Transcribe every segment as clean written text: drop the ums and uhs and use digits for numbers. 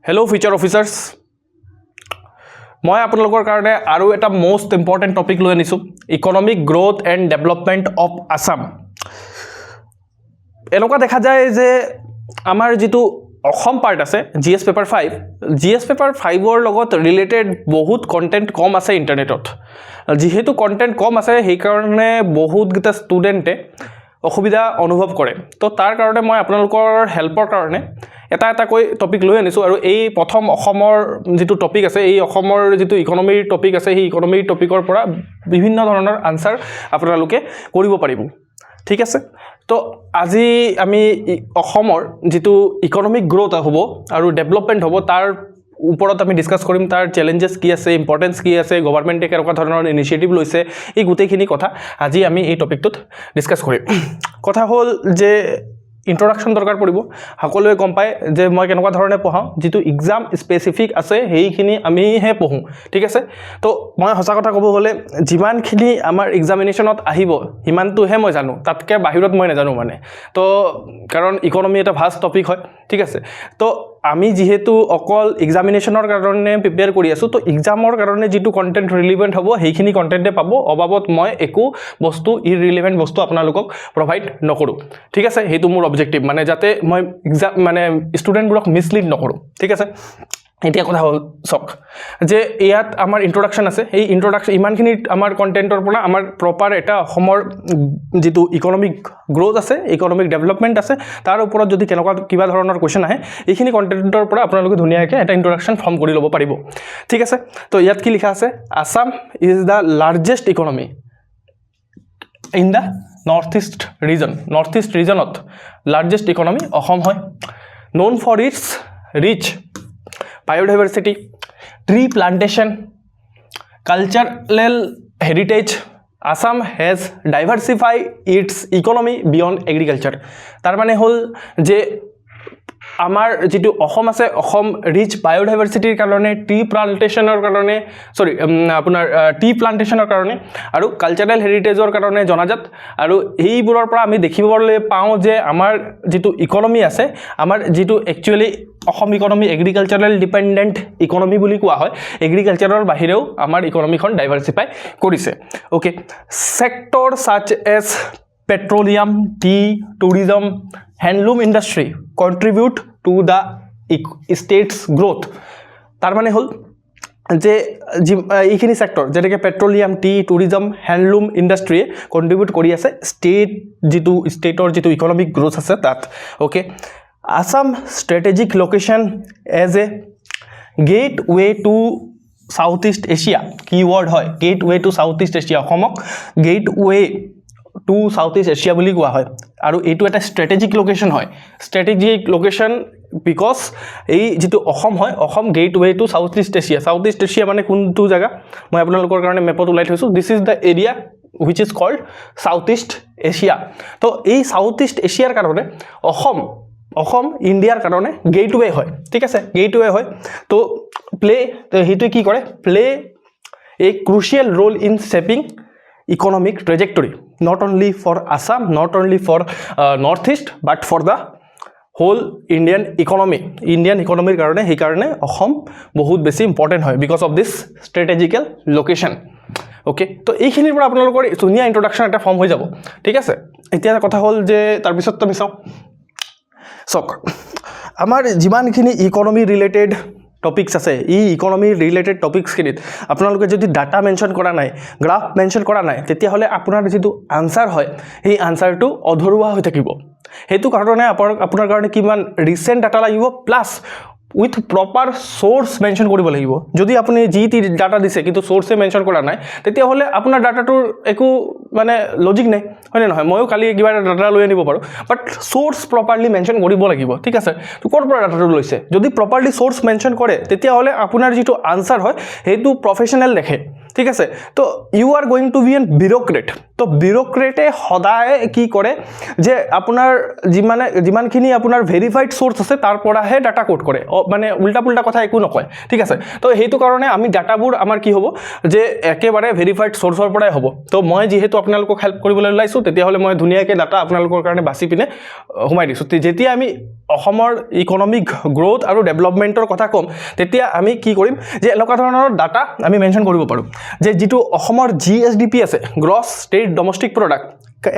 Hello' future officers, মই আপোনালোকৰ কাৰণে আৰু এটা মোষ্ট ইম্পৰ্টেণ্ট টপিক লৈ আনিছোঁ, economic growth and development of Assam. এনেকুৱা দেখা যায় যে আমাৰ যিটো অসম পাৰ্ট আছে GS পেপাৰ 5, GS পেপাৰ 5ৰ লগত ৰিলেটেড বহুত কণ্টেণ্ট কম আছে ইণ্টাৰনেটত। যিহেতু কণ্টেণ্ট কম আছে সেইকাৰণে বহুতকেইটা ষ্টুডেণ্টে অসুবিধা অনুভৱ কৰে। তো তাৰ কাৰণে মই আপোনালোকৰ হেল্পৰ কাৰণে এটাকৈ টপিক লৈ আনিছোঁ। আৰু এই প্ৰথম অসমৰ যিটো টপিক আছে, এই অসমৰ যিটো ইকনমিৰ টপিক আছে, সেই ইকনমিৰ টপিকৰ পৰা বিভিন্ন ধৰণৰ আনচাৰ আপোনালোকে কৰিব পাৰিব। ঠিক আছে, তো আজি আমি অসমৰ যিটো ইকনমিক গ্ৰ'থ হ'ব আৰু ডেভেলপমেণ্ট হ'ব তাৰ ওপৰত আমি ডিছকাছ কৰিম। তাৰ চেলেঞ্জেছ কি আছে, ইম্পৰ্টেঞ্চ কি আছে, গভৰ্ণমেণ্টে কেনেকুৱা ধৰণৰ ইনিচিয়েটিভ লৈছে, এই গোটেইখিনি কথা আজি আমি এই টপিকটোত ডিছকাছ কৰিম। কথা হ'ল যে ইন্ট্ৰডাকশ্যন দৰকাৰ পৰিব। সকলোৱে গম পায় যে মই কেনেকুৱা ধৰণে পঢ়াওঁ, যিটো এক্সাম স্পেচিফিক আছে সেইখিনি আমিহে পঢ়োঁ। ঠিক আছে, তো মই সঁচা কথা ক'ব গ'লে যিমানখিনি আমাৰ এক্সামিনেশ্যনত আহিব সিমানটোহে মই জানো, তাতকৈ বাহিৰত মই নাজানো মানে। তো কাৰণ ইকনমি এটা ভাষ্ট টপিক হয়। ঠিক আছে, তো আমি যিহেতু অকল এক্সামিনেশ্যনৰ কাৰণে প্ৰিপেয়াৰ কৰি আছোঁ, তো এক্সামৰ কাৰণে যিটো কণ্টেণ্ট ৰিলিভেণ্ট হ'ব সেইখিনি কণ্টেণ্টে পাব। অবাবত মই একো বস্তু ইৰিলিভেণ্ট বস্তু আপোনালোকক প্ৰভাইড নকৰোঁ। ঠিক আছে, সেইটো মোৰ অবজেক্টিভ, মানে যাতে মই ষ্টুডেণ্টবোৰক মিছলিড নকৰোঁ। ঠিক আছে, এতিয়া কথা হ'ল চাওক যে ইয়াত আমাৰ ইন্ট্ৰডাকশ্যন আছে। এই ইন্ট্ৰডাকশ্যন ইমানখিনি আমাৰ কণ্টেণ্টৰ পৰা আমাৰ প্ৰপাৰ এটা অসমৰ যিটো ইকনমিক গ্ৰ'থ আছে, ইকনমিক ডেভেলপমেণ্ট আছে, তাৰ ওপৰত যদি কেনেকুৱা কিবা ধৰণৰ কুৱেশ্যন আহে এইখিনি কণ্টেণ্টৰ পৰা আপোনালোকে ধুনীয়াকৈ এটা ইন্ট্ৰডাকশ্যন ফৰ্ম কৰি ল'ব পাৰিব। ঠিক আছে, তো ইয়াত কি লিখা আছে, Assam is the largest economy in the north east ৰিজনত লাৰ্জেষ্ট ইকনমি অসম হয়। Known for its rich biodiversity, tree plantation, cultural heritage. Assam has diversified its economy beyond agriculture. তাৰ মানে হ'ল যে আমাৰ যিটো অসম আছে, অসম ৰিচ বায়'ডাইভাৰ্চিটিৰ কাৰণে, টি প্লাণ্টেশ্যনৰ কাৰণে আৰু কালচাৰেল হেৰিটেজৰ কাৰণে জনাজাত। আৰু এইবোৰৰ পৰা আমি দেখিবলৈ পাওঁ যে আমাৰ যিটো ইকনমি আছে, আমাৰ যিটো actually Assam economy agricultural dependent economy বুলি কোৱা হয়। এগ্ৰিকালচাৰৰ বাহিৰেও আমাৰ ইকনমিখন ডাইভাৰ্চিফাই কৰিছে। Okay, sector such as petroleum, tea, tourism, handloom industry contribute to the state's growth. তাৰ মানে হল যে এইখিনি সেক্টৰ যেনেকৈ পেট্ৰলিয়াম, টি, টুৰিজম, হ্যান্ডলুম ইন্ডাস্ট্ৰিয়ে কন্ট্ৰিবিউট কৰি আছে ষ্টেটৰ যিটো ইকনমিক গ্ৰোথ আছে তাত। Okay, Assam strategic location as a gateway to south east Asia, keyword হয় gateway to south east Asia. অসমক gateway to south east Asia বুলি কোৱা হয়। আৰু এইটো এটা ষ্ট্ৰেটেজিক লোকেশ্যন হয়। ষ্ট্ৰেটেজিক লোকেশ্যন বিকজ এই যিটো অসম হয়, Assam gateway to south east Asia. South east Asia মানে কোনটো জেগা মই আপোনালোকৰ কাৰণে মেপত ওলাই থৈছোঁ। This is the area which is called south east Asia. তো এই সাউথ ইষ্ট এছিয়াৰ কাৰণে অসম ইণ্ডিয়াৰ কাৰণে গেট ৱে হয়। ঠিক আছে, গেট ৱে হয়। তো সেইটোৱে কি কৰে, play a crucial role in shaping economic trajectory, not only for Assam, not only for Northeast, but for the whole Indian economy কাৰণে সেইকাৰণে অসম বহুত বেছি ইম্পৰ্টেণ্ট হয় because of this strategical location. Okay, তো এইখিনিৰ পৰা আপোনালোকৰ ধুনীয়া ইন্ট্ৰডাকশ্যন এটা ফৰ্ম হৈ যাব। ঠিক আছে, এতিয়া কথা হ'ল যে তাৰপিছত আমি চাওক আমাৰ যিমানখিনি ইকনমি ৰিলেটেড টপিক্স আছে, এই ইকনমি ৰিলেটেড টপিক্সখিনিত আপোনালোকে যদি ডাটা মেনশ্যন কৰা নাই, গ্ৰাফ মেনশ্যন কৰা নাই, তেতিয়াহ'লে আপোনাৰ যিটো আনচাৰ হয় সেই আনচাৰটো অধৰুৱা হৈ থাকিব। সেইটো কাৰণে আপোনাৰ কাৰণে কিমান ৰিচেণ্ট ডাটা লাগিব, plus with proper source mention কৰিব লাগিব। যদি আপুনি যি টি ডাটা দিছে কিন্তু চ'ৰ্চে মেনশ্যন কৰা নাই, তেতিয়াহ'লে আপোনাৰ ডাটাটোৰ একো মানে লজিক নাই, হয়নে নহয়? ময়ো কালি কিবা এটা ডাটা লৈ আনিব পাৰোঁ, বাট চ'ৰ্চ প্ৰপাৰলি মেনশ্যন কৰিব লাগিব। ঠিক আছে, তো ক'ৰ পৰা ডাটাটো লৈছে, যদি প্ৰপাৰলি চ'ৰ্চ মেনশ্যন কৰে তেতিয়াহ'লে আপোনাৰ যিটো আনচাৰ হয় সেইটো প্ৰফেশ্যনেল দেখে। ঠিক আছে তো you are going to be an bureaucrat তো বিউৰ'ক্ৰেটে সদায় কি কৰে যে আপোনাৰ যিমানখিনি আপোনাৰ ভেৰিফাইড চ'ৰ্চ আছে তাৰ পৰাহে ডাটা কোড কৰে মানে উল্টা পুল্টা কথা একো নকয় ঠিক আছে তো সেইটো কাৰণে আমি ডাটাবোৰ আমাৰ কি হ'ব যে একেবাৰে ভেৰিফাইড চ'ৰ্চৰ পৰাই হ'ব তো মই যিহেতু আপোনালোকক হেল্প কৰিবলৈ ওলাইছোঁ তেতিয়াহ'লে মই ধুনীয়াকৈ ডাটা আপোনালোকৰ কাৰণে বাছি পিনে সোমাই দিছোঁ যেতিয়া আমি অসমৰ ইকনমিক গ্ৰোথ আৰু ডেভেলপমেণ্টৰ কথা ক'ম তেতিয়া আমি কি কৰিম যে এনেকুৱা ধৰণৰ ডাটা আমি মেনশ্যন কৰিব পাৰোঁ যে যিটো অসমৰ GSDP আছে gross state domestic product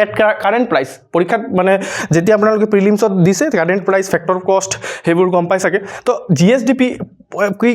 at current price পৰীক্ষাত মানে যেতিয়া আপোনালোকে প্ৰিলিমছত দিছে কাৰেণ্ট প্ৰাইচ ফেক্টৰ কষ্ট সেইবোৰ গম পাই চাগে তো GSDP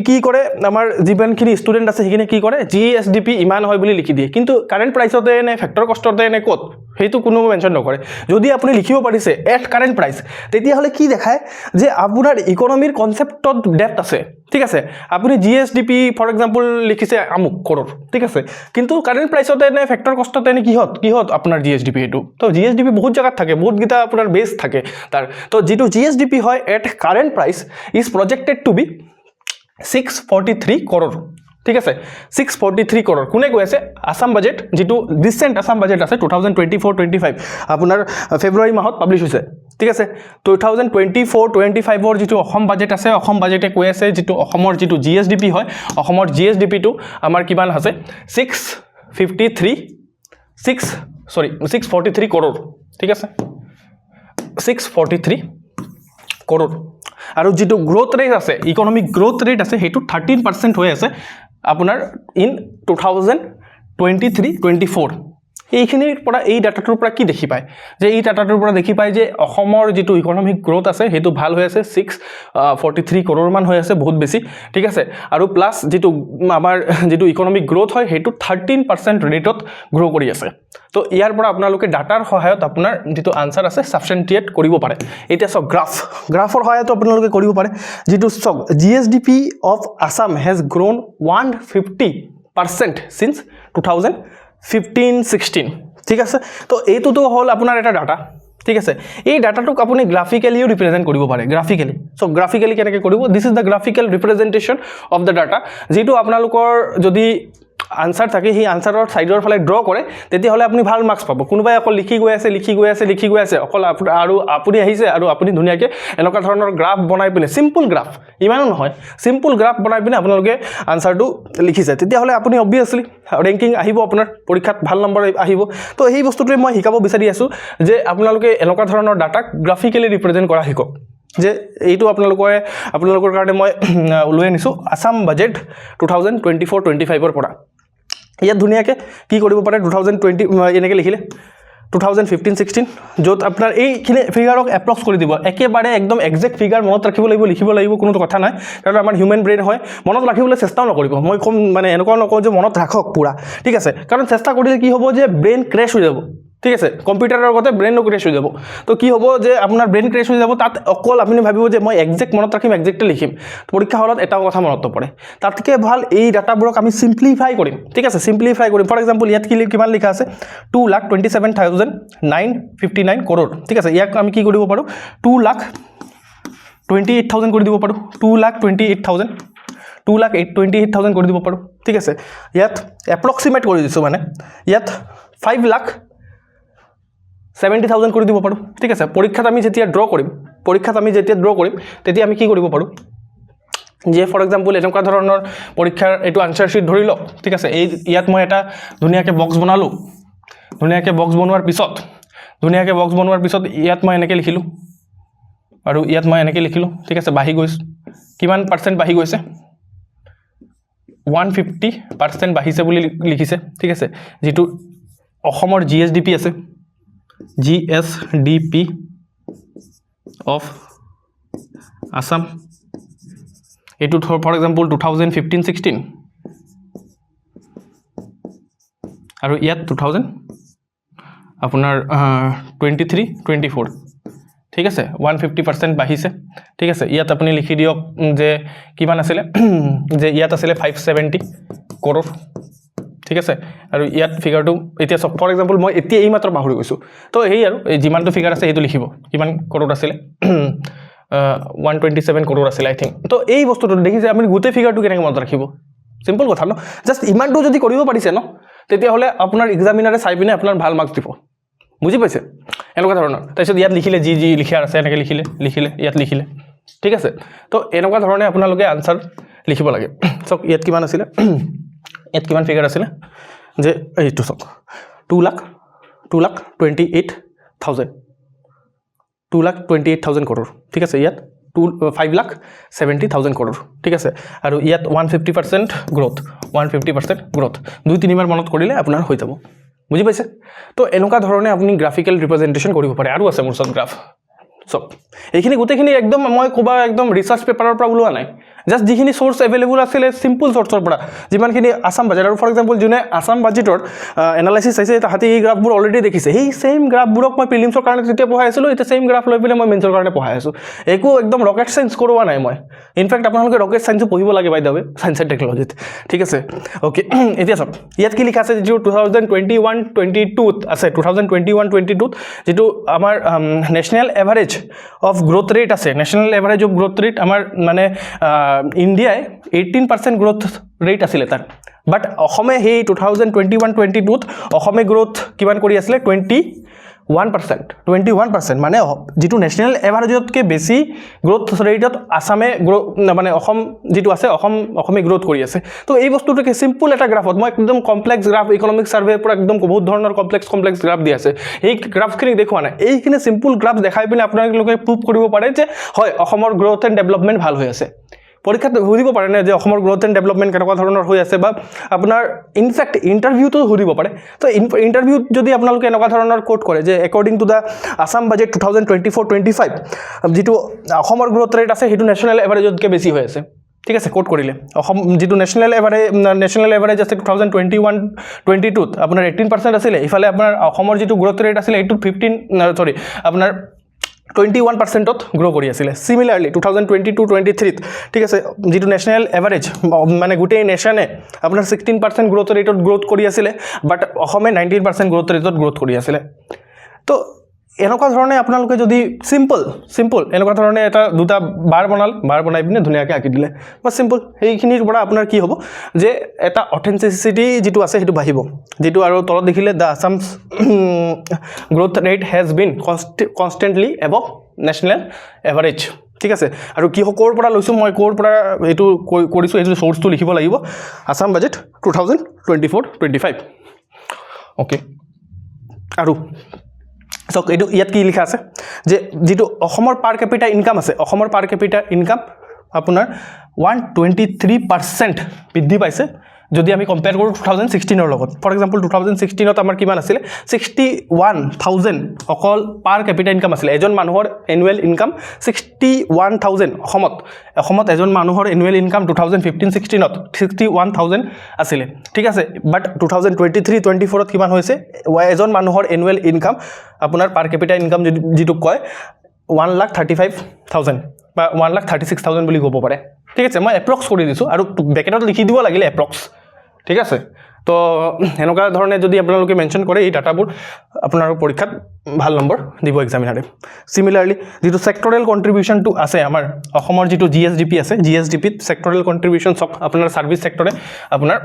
কি কৰে আমাৰ যিমানখিনি ষ্টুডেণ্ট আছে সেইখিনি কি কৰে GSDP ইমান হয় বুলি লিখি দিয়ে কিন্তু কাৰেণ্ট প্ৰাইচতে নে ফেক্টৰ কষ্টতে নে ক'ত সেইটো কোনো মেনশ্যন নকৰে যদি আপুনি লিখিব পাৰিছে এট কাৰেণ্ট প্ৰাইচ তেতিয়াহ'লে কি দেখায় যে আপোনাৰ ইকনমিৰ কনচেপ্টত ডেপ্থ আছে ঠিক আছে আপুনি GSDP ফৰ এক্সাম্পল লিখিছে আমুক কৰোৰ ঠিক আছে কিন্তু কাৰেণ্ট প্ৰাইচতে নে ফেক্টৰ কষ্টতে নে কিহত আপোনাৰ GSDP এইটো তো GSDP বহুত জায়গাত থাকে বহুতকেইটা আপোনাৰ বেছ থাকে তাৰ তো যিটো GSDP হয় at current price is projected to be 643 crore ঠিক আছে 643 crore কোনে কৈ আছে আসাম বাজেট যেটো ৰিসেন্ট আসাম বাজেট আছে 2024-25 আপোনাৰ ফেব্ৰুৱাৰী মাহত পাবলিশ হৈছে ঠিক আছে 2024-25 ৰ যেটো অসম বাজেট আছে অসম বাজেটে কৈ আছে যেটো অসমৰ যেটো GSDP হয় অসমৰ GSDP টো আমাৰ কিমান আছে 643 crore ঠিক আছে 643 crore আৰু যেটো গ্ৰোথ ৰেট আছে ইকনমিক গ্ৰোথ ৰেট আছে হেতু 13% হৈ আছে আপোনাৰ ইন 2023-24 এইখিনিৰ পৰা এই ডাটাটোৰ পৰা কি দেখি পায় যে এই ডাটাটোৰ পৰা দেখি পায় যে অসমৰ যেটো ইকনমিক গ্ৰোথ আছে হেতু ভাল হৈ আছে 643 crore মান হৈ আছে বহুত বেছি ঠিক আছে আৰু প্লাস যেটো আমাৰ যেটো ইকনমিক গ্ৰোথ হয় হেতু 13% ৰেটত গ্ৰো কৰি আছে তো ইয়াৰ পৰা আপোনালোকে ডাটাৰ সহায়ত আপোনাৰ যেটো আনসাৰ আছে সাবস্টেন্টিয়েট কৰিব পাৰে এটা সব গ্ৰাফৰ সহায়ত আপোনালোকে কৰিব পাৰে যেটো সব GSDP of Assam has grown 150% since 2015-16 ঠিক আছে তো এইটোতো হল আপোনাৰ এটা ডাটা ঠিক আছে এই ডাটাটোক আপুনি গ্ৰাফিক্যালিও ৰিপ্ৰেজেন্ট কৰিব পাৰে গ্ৰাফিক্যালি সো গ্ৰাফিক্যালি কেনেকৈ কৰিব this is the graphical representation of the data যেটো আপোনালোকৰ যদি আনসাৰ থাকে হি আনসাৰৰ সাইডৰ ফালে ড্ৰ কৰে তেতিয়া হলে আপুনি ভাল মাৰ্কস পাব কোনোবাই অকল লিখি গৈ আছে অকল আৰু আপুনি আহিছে আৰু আপুনি ধুনিয়াকে এনেকুৱা ধৰণৰ গ্ৰাফ বনাই পিনে সিম্পল গ্ৰাফ ইমানো নহয় সিম্পল গ্ৰাফ বনাই পিনে আপোনালোকে আনসাৰটো লিখিছে তেতিয়া হলে আপুনি অবভিয়াসলি ৰেংকিং আহিব আপোনাৰ পৰীক্ষাত ভাল নম্বৰ আহিব তো এই বস্তুটোৱে মই শিকাব বিচাৰি আছো যে আপোনালোকে এনেকুৱা ধৰণৰ ডাটা গ্ৰাফিক্যালি ৰিপ্ৰেজেন্ট কৰা শিকক যে এইটো আপোনালোকৰ কাৰণে মই উলাই নিছো আসাম বাজেট 2024-25 ৰ পৰা ইয়া ধুনিয়াকে কি কৰিব পাৰে 2020 এনেকে লিখিলে 2015-16 যত আপোনাৰ এইখিনি ফিগাৰক এপ্ৰক্স কৰি দিব একেবাৰে একদম এক্সাক্ট ফিগাৰ মনত ৰাখিব লাগিব লিখিব লাগিব কোনো কথা নাই কাৰণ আমাৰ হিউম্যান ব্ৰেইন হয় মনত ৰাখিবলৈ চেষ্টাও নকৰিব মই কম মানে এনেকুৱা নকওঁ যে মনত ৰাখক পুৰা ঠিক আছে কাৰণ চেষ্টা কৰিলে কি হ'ব যে ব্ৰেইন ক্ৰেশ হৈ যাব ঠিক আছে কম্পিউটাৰৰ আগতে ব্ৰেইন ক্ৰেশ হৈ যাব তো কি হ'ব যে আপোনাৰ ব্ৰেইন ক্ৰেশ হৈ যাব তাত অকল আপুনি ভাবিব যে মই এক্সাক্ট মনত ৰাখিম এক্সাক্টলি লিখিম পৰীক্ষা হলত এটা কথা মনত পৰে তাতকে ভাল এই ডাটাবোৰক আমি সিম্পলিফাই কৰিম ঠিক আছে সিম্পলিফাই কৰিম ফৰ এক্সাম্পল ইয়াত কিমান লিখা আছে 2,27,959 crore ঠিক আছে ইয়াক আমি কি কৰিব পাৰো 2,28,000 কৰি দিব পাৰো 2,28,000 কৰি দিব পাৰো ঠিক আছে ইয়াত এপ্ৰক্সিমেট কৰি দিছো মানে ইয়াত 5,70,000 কৰি দিব পাৰো ঠিক আছে পৰীক্ষাত আমি যেতিয়া ড্ৰ কৰিম তেতিয়া আমি কি কৰিব পাৰো যে ফৰ এক্সাম্পল এনেকুৱা ধৰণৰ পৰীক্ষাৰ এটো আনসাৰ শীট ধৰি লওক ঠিক আছে এই ইয়াত মই এটা ধুনিয়াকে বক্স বনালো ধুনিয়াকে বক্স বনোৱাৰ পিছত ইয়াত মই এনেকৈ লিখিলো আৰু ইয়াত মই এনেকৈ লিখিলো ঠিক আছে বাহি গৈছে কিমান পাৰ্সেন্ট বাহি গৈছে 150% বাহিছে বুলি লিখিছে ঠিক আছে যেটো অসমৰ GSDP আছে GSDP of Assam এটো ফৰ এক্সাম্পল 2015-16 আৰু ইয়াত 2000 আপোনাৰ 23-24 ঠিক আছে 150% বাহিছে ঠিক আছে ইয়াত আপুনি লিখি দিয়ক যে কিমান আছিল যে ইয়াত আছিল 570 crore ঠিক আছে আৰু ইয়াত ফিগাৰটো এতিয়া ফৰ এক্সাম্পল মই এতিয়া এই মাত্ৰ পাহৰি গৈছো তো এই আৰু যিমানটো ফিগাৰ আছে এইটো লিখিব কিমান crore আছিল 127 crore আছিল আই থিংক তো এই বস্তুটো দেখিছে আপুনি গোটেই ফিগাৰটো কেনেকৈ মনত ৰাখিব সিম্পল কথা ন জাষ্ট ইমানটো যদি কৰিব পাৰিছে ন তেতিয়াহ'লে আপোনাৰ এক্সামিনাৰে চাই পিনে আপোনাৰ ভাল মাৰ্কছ দিব বুজি পাইছে এনেকুৱা ধৰণৰ তাৰপিছত ইয়াত লিখিলে যি লিখাৰ আছে এনেকৈ লিখিলে ইয়াত লিখিলে ঠিক আছে তো এনেকুৱা ধৰণে আপোনালোকে আনসাৰ লিখিব লাগে চাওক ইয়াত কিমান আছিলে ইয়াত কিমান ফিগাৰ আছিলে যে এইটো চাওক 2,28,000 2,28,000 crore ঠিক আছে ইয়াত 5,70,000 crore ঠিক আছে আৰু ইয়াত 150% গ্ৰোথ 150% গ্ৰোথ 2-3 বাৰ মনত কৰিলে আপোনাৰ হৈ যাব বুজি পাইছে তো এনেকুৱা ধৰণে আপুনি গ্ৰাফিক্যাল ৰিপ্ৰেজেন্টেশন কৰিব পাৰে আৰু আছে মোৰ ওচৰত গ্ৰাফ সব এইখিনি গোটেইখিনি একদম মই ক'বা একদম ৰিসাৰ্চ পেপাৰৰ পৰা ওলোৱা নাই জাস্ট যিখিনি সোৰ্স এভেইলেবল আছিল সিম্পল সোৰ্সৰ পৰা যিমানখিনি আসাম বাজেট আৰু ফৰ এক্সাম্পল যোনে আসাম বাজেটৰ এনালাইসিস চাইছে তাহাঁতে এই গ্ৰাফবোৰ অলৰেডি দেখিছে এই সেম গ্ৰাফবোৰক মই প্ৰিলিমছৰ কাৰণে যেতিয়া পঢ়াই আছিলোঁ এতিয়া সেম গ্ৰাফ লৈ পেলাই মই মেইনছৰ কাৰণে পঢ়াই আছোঁ একো একদম ৰকেট সায়েন্স কৰোৱা নাই মই ইনফ্যাক্ট আপোনালোকে ৰকেট সায়েন্সো পঢ়িব লাগে বাই দ্য ৱে সায়েন্স এণ্ড টেকনলজিত ঠিক আছে ওকে এতিয়া চাওক ইয়াত কি লিখা আছে যে 2021-22 আছে 2021-22 যেটো আমাৰ national average of growth rate আছে national average of growth rate আমাৰ মানে ইণ্ডিয়ায় 18% গ্ৰোথ ৰেট আছিলে তাৰ বাট অসমে সেই 2021-22 অসমে গ্ৰোথ কিমান কৰি আছিলে 21% মানে যেটো নেশনাল এভাৰেজতকৈ বেছি গ্ৰোথ ৰেটত আসামে মানে অসম যেটো আছে অসমে গ্ৰোথ কৰি আছে তো এই বস্তুটোকে সিম্পল এটা গ্ৰাফত মই একদম কমপ্লেক্স গ্ৰাফ ইকোনমিক সাৰ্ভেৰ পৰা একদম বহুত ধৰণৰ কমপ্লেক্স গ্ৰাফ দি আছে এই গ্ৰাফখিনি দেখুৱা নাই এইখিনি সিম্পল গ্ৰাফ দেখাই পিনে আপোনালোকে প্ৰুভ কৰিব পাৰে যে হয় অসমৰ গ্ৰোথ এণ্ড ডেভেলপমেণ্ট ভাল হৈ আছে পৰীক্ষাত সুধিব পাৰে না যে অসমৰ গ্ৰোথ এণ্ড ডেভেলপমেণ্ট কেনেকুৱা ধৰণৰ হৈ আছে বা আপোনাৰ ইনফ্যাক্ট ইণ্টাৰভিউটো সুধিব পাৰে তো ইণ্টাৰভিউত যদি আপোনালোকে এনেকুৱা ধৰণৰ কোট কৰে যে according to the Assam budget 2024-25 যেটো অসমৰ গ্ৰোথ ৰেট আছে সেইটো নেশনাল এভাৰেজতকৈ বেছি হৈ আছে ঠিক আছে কোট কৰিলে অসম যেটো নেশনাল এভাৰেজ আছে 2021-22 আপোনাৰ 18% আছিলে ইফালে আপোনাৰ অসমৰ যেটো গ্ৰোথ ৰেট আছিলে এইটো 21%ত গ্ৰো কৰি আছিলে সিমিলাৰলি 2022-23 ঠিক আছে যেটো নেশনাল এভাৰেজ মানে গোটেই নেশনে আপোনাৰ 16% গ্ৰোথ ৰেটত গ্ৰোথ কৰি আছিলে বাট অসমে 19% গ্ৰোথ ৰেটত গ্ৰোথ কৰি আছিলে তো এনেকুৱা ধৰণে আপোনালোকে যদি সিম্পল এনেকুৱা ধৰণে এটা দুটা বাৰ বনাই পিনে ধুনীয়াকৈ আঁকি দিলে বা সিম্পল সেইখিনিৰ পৰা আপোনাৰ কি হ'ব যে এটা অথেন্টিচিটি যেটো আছে সেইটো বাঢ়িব যেটো আৰু তলত দেখিলে the Assam's growth rate has been constantly above national average ঠিক আছে আৰু কি ক'ৰ পৰা লৈছোঁ মই ক'ৰ পৰা এইটো কৰিছোঁ এইটো সোৰ্সটো লিখিব লাগিব আসাম বাজেট 2024-25 ওকে আৰু সক এইটো ইয়াত কি লিখা আছে যে যেটো অসমৰ পাৰ ক্যাপিটা ইনকাম আছে অসমৰ পাৰ ক্যাপিটা ইনকাম আপোনাৰ 123% বৃদ্ধি পাইছে যদি আমি কম্পেয়াৰ কৰো 2016 লগত ফৰ এক্সাম্পল 2016 ত আমাৰ কিমান আছিল 61,000 অকল পাৰ ক্যাপিটা ইনকাম আছিল এজন মানুহৰ এনুৱেল ইনকাম 61,000 অসমত এজন মানুহৰ এনুৱেল ইনকাম 2015-16 ত 61,000 আছিল ঠিক আছে বাট 2023-24 ত কিমান হৈছে এজন মানুহৰ এনুৱেল ইনকাম আপোনাৰ পাৰ ক্যাপিটা ইনকাম যেটো কয় 1,35,000 বা 1,36,000 বুলি ক'ব পাৰে ঠিক আছে মই এপ্ৰক্স কৰি দিছো আৰু ব্ৰেকেটত লিখি দিব লাগিলে এপ্ৰক্স ঠিক আছে তো এনেকুৱা ধৰণে যদি আপোনালোকে মেনশন কৰে এই ডাটাবোৰ আপোনাৰ পৰীক্ষাত ভাল নম্বৰ দিব এক্সামিনাৰে সিমিলাৰলি যেটো সেক্টৰেল কন্ট্ৰিবিউশনটো আছে আমাৰ অসমৰ যেটো জিএসডিপি আছে জিএসডিপিত সেক্টৰেল কন্ট্ৰিবিউশন সক আপোনাৰ সাৰ্ভিস সেক্টৰে আপোনাৰ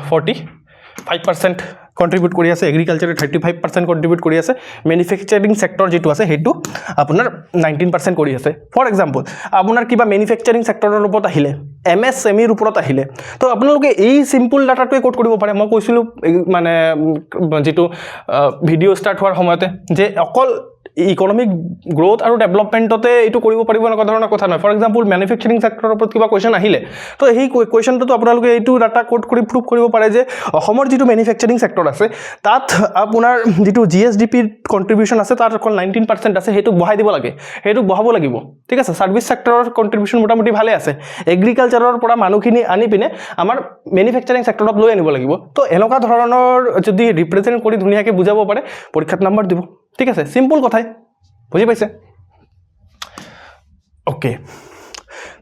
45% কন্ট্ৰিবিউট কৰি আছে এগ্ৰিকালচাৰে 35% কন্ট্ৰিবিউট কৰি আছে ম্যানুফ্যাকচাৰিং সেক্টৰ যেটো আছে হেতু আপোনাৰ 19% কৰি আছে ফৰ এক্সাম্পল আপোনাৰ কিবা ম্যানুফ্যাকচাৰিং সেক্টৰৰ ওপৰত আহিলে এমএসএমইৰ ওপৰত আহিলে তো আপোনালোকে এই সিম্পল ডাটাটোৱে কোড কৰিব পাৰে মই কৈছিলো মানে যেটো ভিডিও ষ্টাৰ্ট হোৱাৰ সময়তে যে অকল ইকোনমিক গ্ৰোথ আৰু ডেভেলপমেন্টতে এটো কৰিব পাৰিব না ধৰণৰ কথা নহয় ফৰ এক্সাম্পল ম্যানুফ্যাকচাৰিং সেক্টৰৰ ওপৰত কিবা কোৱেশ্চন আহিলে তো এই কোৱেশ্চনটো আপোনালোকে এইটো ডাটা কোড কৰি প্ৰুভ কৰিব পাৰে যে অসমৰ যেটো ম্যানুফ্যাকচাৰিং সেক্টৰ আছে তাত আপোনাৰ যেটো জিএসডিপিৰ কন্ট্ৰিবিউশন আছে তাত অকল 19% আছে হেতু বঢ়াই দিব লাগে হেতু বঢ়াব লাগিব ঠিক আছে সাৰ্ভিস সেক্টৰৰ কন্ট্ৰিবিউশন মোটামুটি ভালে আছে এগ্ৰিকালচাৰৰ পৰা মানুহখিনি আনি পিনে আমাৰ ম্যানুফ্যাকচাৰিং সেক্টৰত লৈ আনিব লাগিব তো এনেকুৱা ধৰণৰ যদি ৰিপ্ৰেজেন্ট কৰি ধুনীয়াকৈ বুজাব পাৰে পৰীক্ষাত নম্বৰ দিব ঠিক আছে সিম্পল কথাই বুজি পাইছে ওকে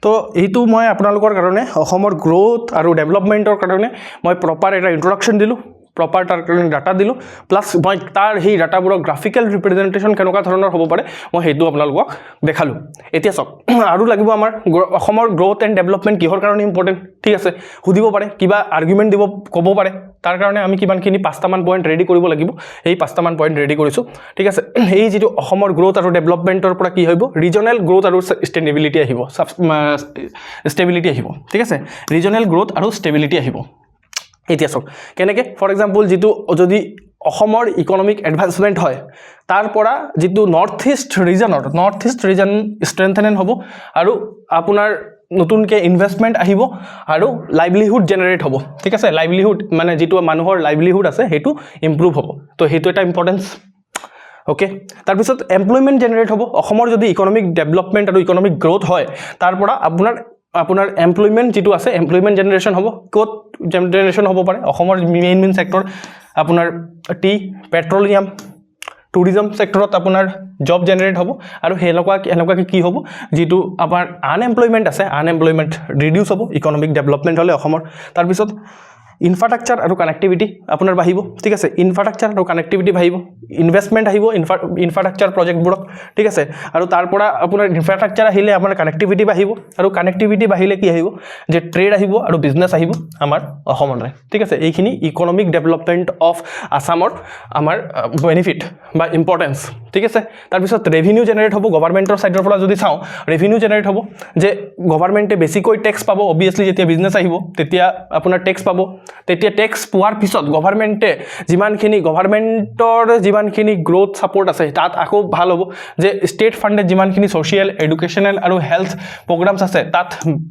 তো এইটো মই আপোনালোকৰ কাৰণে অসমৰ গ্ৰোথ আৰু ডেভেলপমেন্টৰ কাৰণে মই প্ৰপাৰ এটা ইন্ট্ৰোডাকশন দিলো প্ৰপাৰ তাৰ কাৰণে ডাটা দিলোঁ প্লাছ মই তাৰ সেই ডাটাবোৰৰ গ্ৰাফিকেল ৰিপ্ৰেজেণ্টেশ্যন কেনেকুৱা ধৰণৰ হ'ব পাৰে মই সেইটো আপোনালোকক দেখালোঁ এতিয়া চাওক আৰু লাগিব আমাৰ অসমৰ গ্ৰ'থ এণ্ড ডেভেলপমেণ্ট কিহৰ কাৰণে ইম্পৰ্টেণ্ট ঠিক আছে সুধিব পাৰে কিবা আৰ্গুমেণ্ট দিব ক'ব পাৰে তাৰ কাৰণে আমি কিমানখিনি 5টামান পইণ্ট ৰেডি কৰিব লাগিব এই 5টামান পইণ্ট ৰেডি কৰিছোঁ ঠিক আছে এই যিটো অসমৰ গ্ৰ'থ আৰু ডেভেলপমেণ্টৰ পৰা কি হ'ব ৰিজনেল গ্ৰ'থ আৰু ষ্টেবিলিটি আহিব ঠিক আছে ৰিজনেল গ্ৰ'থ আৰু ষ্টেবিলিটি আহিব এতিয়া চাওক কেনেকৈ ফৰ এক্সাম্পল যিটো যদি অসমৰ ইকনমিক এডভান্সমেণ্ট হয় তাৰ পৰা যিটো নৰ্থ ইষ্ট ৰিজন ষ্ট্ৰেংথেন হ'ব আৰু আপোনাৰ নতুনকৈ ইনভেষ্টমেণ্ট আহিব আৰু লাইভলিহুড জেনেৰেট হ'ব ঠিক আছে লাইভলিহুড মানে যিটো মানুহৰ লাইভলিহুড আছে সেইটো ইম্প্ৰুভ হ'ব তো সেইটো এটা ইম্পৰ্টেঞ্চ ওকে তাৰপিছত এমপ্লয়মেণ্ট জেনেৰেট হ'ব অসমৰ যদি ইকনমিক ডেভেলপমেণ্ট আৰু ইকনমিক গ্ৰ'থ হয় তাৰ পৰা আপোনাৰ এমপ্লয়মেণ্ট যিটো আছে এমপ্লয়মেণ্ট জেনেৰেশ্যন হ'ব ক'ত জেনেৰেশ্যন হ'ব পাৰে অসমৰ মেইন ছেক্টৰ আপোনাৰ টি পেট্ৰলিয়াম টুৰিজম ছেক্টৰত আপোনাৰ জব জেনেৰেট হ'ব আৰু এনেকুৱাকৈ কি হ'ব যিটো আমাৰ আনএমপ্লয়মেণ্ট আছে আনএমপ্লয়মেণ্ট ৰিডিউচ হ'ব ইকনমিক ডেভেলপমেণ্ট হ'লে অসমৰ তাৰপিছত ইনফ্ৰাষ্ট্ৰাকচাৰ আৰু কানেক্টিভিটি আপোনাৰ বাঢ়িব ঠিক আছে ইনফ্ৰাষ্ট্ৰাকচাৰ আৰু কানেক্টিভিটি বাঢ়িব ইনভেষ্টমেণ্ট আহিব ইনফ্ৰাষ্ট্ৰাকচাৰ প্ৰজেক্টবোৰত ঠিক আছে আৰু তাৰ পৰা আপোনাৰ ইনফ্ৰাষ্ট্ৰাকচাৰ আহিলে আপোনাৰ কানেক্টিভিটি বাঢ়িব আৰু কানেক্টিভিটি বাঢ়িলে কি আহিব যে ট্ৰেড আহিব আৰু বিজনেছ আহিব আমাৰ অসমলৈ ঠিক আছে এইখিনি ইকনমিক ডেভেলপমেণ্ট অফ আছামৰ আমাৰ বেনিফিট বা ইম্পৰ্টেঞ্চ ঠিক আছে তাৰপিছত ৰেভিনিউ জেনেৰেট হ'ব গভৰ্ণমেণ্টৰ ছাইডৰ পৰা যদি চাওঁ ৰেভিনিউ জেনেৰেট হ'ব যে গভৰ্ণমেণ্টে বেছিকৈ টেক্স পাব অবভিয়াছলি যেতিয়া বিজনেছ আহিব তেতিয়া আপোনাৰ টেক্স পাব তেতিয়া টেক্স পোৱাৰ পিছত গভৰ্ণমেণ্টে গভৰ্ণমেণ্টৰ যিমানখিনি গ্ৰ'থ ছাপৰ্ট আছে তাত আকৌ ভাল হ'ব যে ষ্টেট ফাণ্ডেড যিমানখিনি ছ'চিয়েল এডুকেশ্যনেল আৰু হেল্থ প্ৰগ্ৰামছ আছে তাত